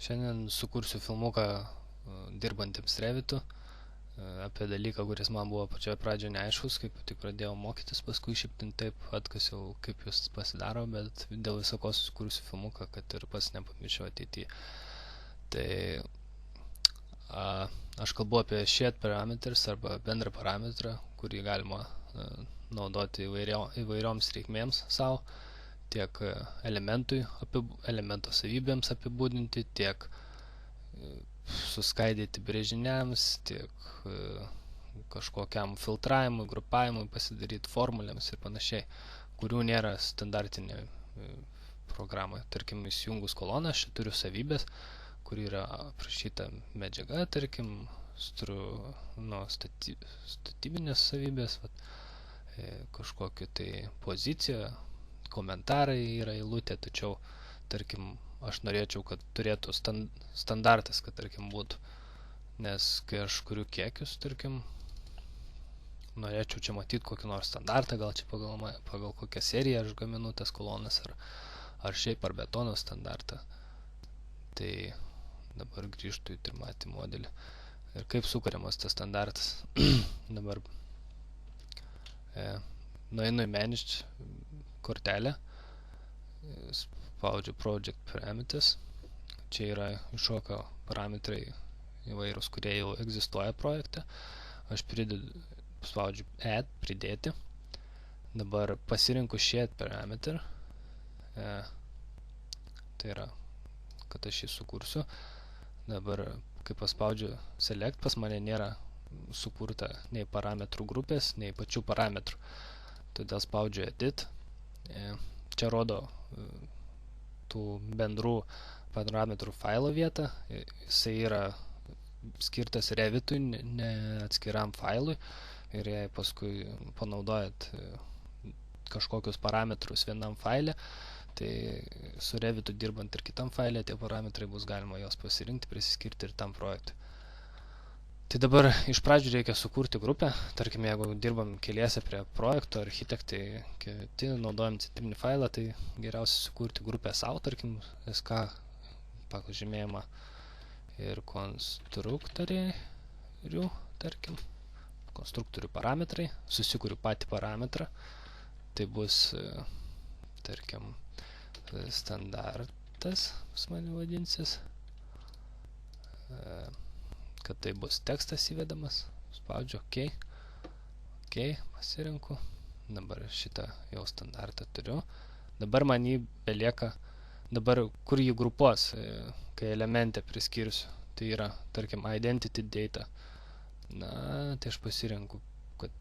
Šiandien sukursiu filmuką dirbantiems Revitu apie dalyką, kuris man buvo pačioje pradžioje neaiškus, kaip tik pradėjau mokytis, paskui šiptin taip atkasiau, kaip jūs pasidaro, bet dėl visako sukursiu filmuką, kad ir pats nepamirščiau ateityje. Tai aš kalbu apie shared parameters arba bendrą parametrą, kurį galima naudoti įvairioms reikmėms savo, tiek elemento savybėms apibūdinti, tiek suskaidyti brėžiniams, tiek kažkokiam filtravimui, grupavimui, pasidaryti formulėms ir panašiai, kurių nėra standartinė programoje. Tarkim, įsijungus koloną, aš turiu savybės, kur yra aprašyta medžiaga, tarkim, statybinės savybės, kažkokiu tai pozicija, komentarai yra eilutė, tačiau, tarkim, aš norėčiau, kad turėtų standartas, kad, tarkim, būtų. Nes kai aš kuriu kiekius, tarkim, norėčiau čia matyti kokį nors standartą, gal čia pagal kokią seriją aš gaminu tas kolonas, ar šiaip ar betono standartą. Tai dabar grįžtu į trimatį modelį. Ir kaip sukuriamas tas standartas. Dabar nueinu į Manage kortelę, spaudžiu Project Parameters. Čia yra iššoka parametrai įvairūs, kurie jau egzistuoja projekte. Aš spaudžiu Add, pridėti. Dabar pasirinku Shared Parameter. Tai yra, kad aš jį sukursiu. Dabar, kai paspaudžiu Select, pas mane nėra sukurta nei parametrų grupės, nei pačių parametrų. Todėl spaudžiu Edit. Čia rodo tų bendrų parametrų failo vietą. Jisai yra skirtas Revitui, ne atskiram failui. Ir jei paskui panaudojat kažkokius parametrus vienam faile, tai su Revitu dirbant ir kitam faile, tie parametrai bus galima jos pasirinkti, prisiskirti ir tam projektui. Tai dabar iš pradžių reikia sukurti grupę. Tarkim, jeigu dirbam keliese prie projekto, architektai kiti naudojam centrinį failą, tai geriausia sukurti grupę savo, tarkim, SK pažymėjimą ir konstruktorių, tarkim, konstruktorių parametrai, susikuriu patį parametrą, tai bus, tarkim, standartas, pas mane vadinsis, kad tai bus tekstas įvedamas, spaudžiu OK, pasirinku, dabar šitą jau standartą turiu, dabar man jį belieka, dabar kur jį grupuos, kai elemente priskirsiu, tai yra, tarkim, identity data, tai aš pasirinku, kad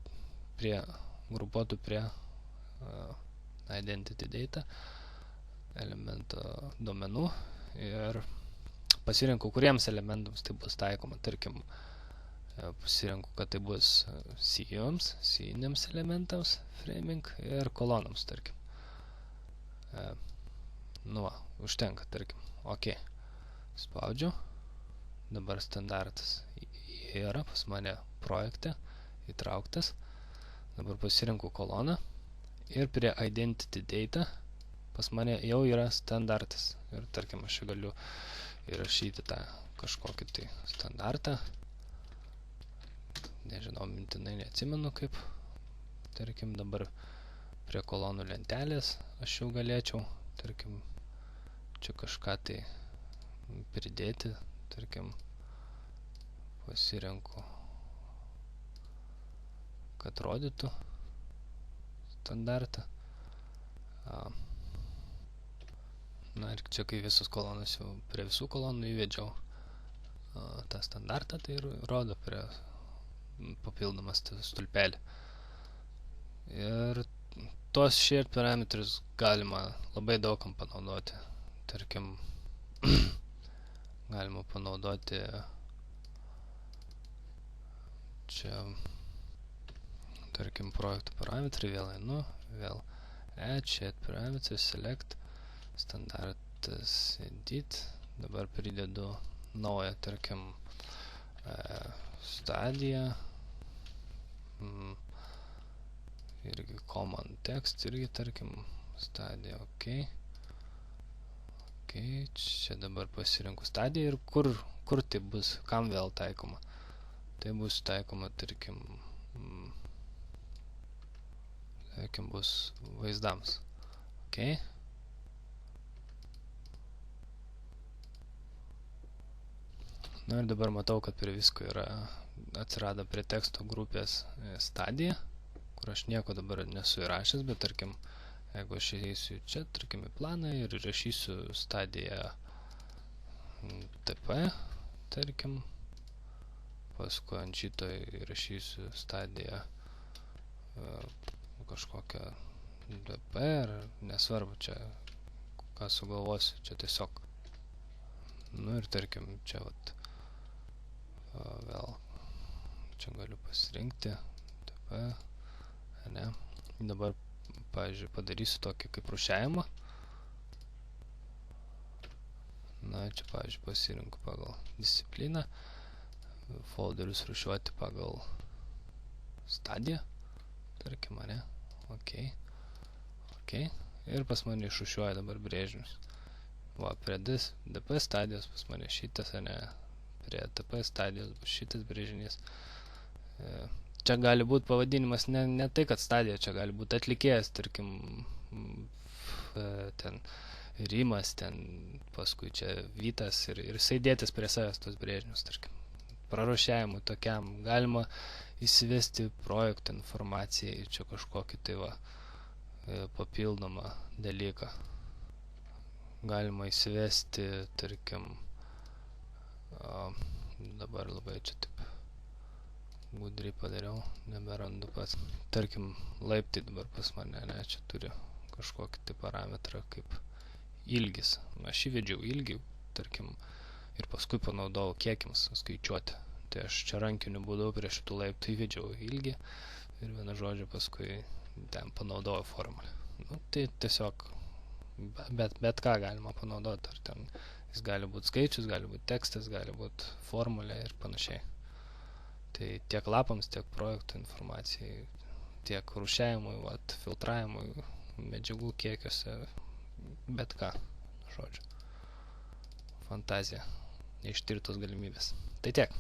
grupuotų prie identity data elemento duomenų ir pasirinku, kuriems elementams tai bus taikoma. Tarkim, pasirinku, kad tai bus sijiniams elementams, framing ir kolonams, tarkim. Užtenka, tarkim. OK. Spaudžiu. Dabar standartas yra pas mane projekte įtrauktas. Dabar pasirinku koloną ir prie identity data pas mane jau yra standartas. Ir tarkim, aš galiu įrašyti tą kažkokį tai standartą. Nežinau, mintinai neatsimenu kaip. Tarkim, dabar prie kolonų lentelės aš jau galėčiau, tarkim, čia kažką tai pridėti, tarkim, pasirenku, kad rodytų standartą. Ir čia, kai visos kolonos jau prie visų kolonų įvedžiau tą standartą, tai rodo prie papildomas stulpelį. Ir tos shared parameters galima labai daugam panaudoti. Tarkim, galima panaudoti čia, tarkim, projektų parametrai, vėl einu, vėl add, shared parameters, select, standartas edit, dabar pridedu naują, tarkim, stadiją, irgi common text, irgi, tarkim, stadija, OK, Čia dabar pasirinku stadiją ir kur tai bus, kam vėl taikoma. Tai bus taikoma, tarkim, bus vaizdams. Na ir dabar matau, kad prie visko atsirado prie teksto grupės stadija, kur aš nieko dabar nesu įrašęs, bet tarkim, jeigu aš įeisiu čia, tarkim, į planą ir rašysiu stadiją TP, tarkim, paskui ant šito įrašysiu stadiją kažkokią DP, ar nesvarbu čia, ką sugalvosiu, čia tiesiog. Nu ir tarkim, čia vat, vėl, čia galiu pasirinkti TP, ne. Dabar, pavyzdžiui, padarysiu tokį kaip rūšiavimą. Na, čia, pavyzdžiui, pasirinku pagal discipliną, folderius rūšiuoti pagal stadiją, tarkim, ne. Ir pas mane išrūšiuoja dabar brėžinius. Va, prie DP stadijos pas mane šitas, ne, prie TP stadijos bus šitas brėžinys. Čia gali būti pavadinimas ne tai, kad stadija, čia gali būti atlikėjas, tarkim, ten Rimas, ten paskui čia Vytas ir jisai dėtis prie savęs tos brėžinius, tarkim. Prarušiavimui tokiam galima įsivesti projekto informacijai, čia kažkokį tai va papildomą dalyką. Galima įsivesti, tarkim, dabar labai čia taip gudriai padariau, neberandu pats. Tarkim, laiptai dabar pas mane, ne, čia turi kažkokį tai parametrą kaip ilgis. Aš įvedžiau ilgį, tarkim, ir paskui panaudojau kiekiams skaičiuoti. Tai aš čia rankiniu būdu prie šitų laiptų įvedžiau ilgį ir vieną žodžią paskui ten panaudojau formulę. Nu, tai tiesiog bet ką galima panaudoti, ar ten jis gali būti skaičius, gali būti tekstas, gali būti formulė ir panašiai. Tai tiek lapams, tiek projektų informacijai, tiek rūšiavimui, filtravimui, medžiagų kiekiuose, bet ką, žodžiu. Fantazija, neištirtos galimybės. Tai tiek.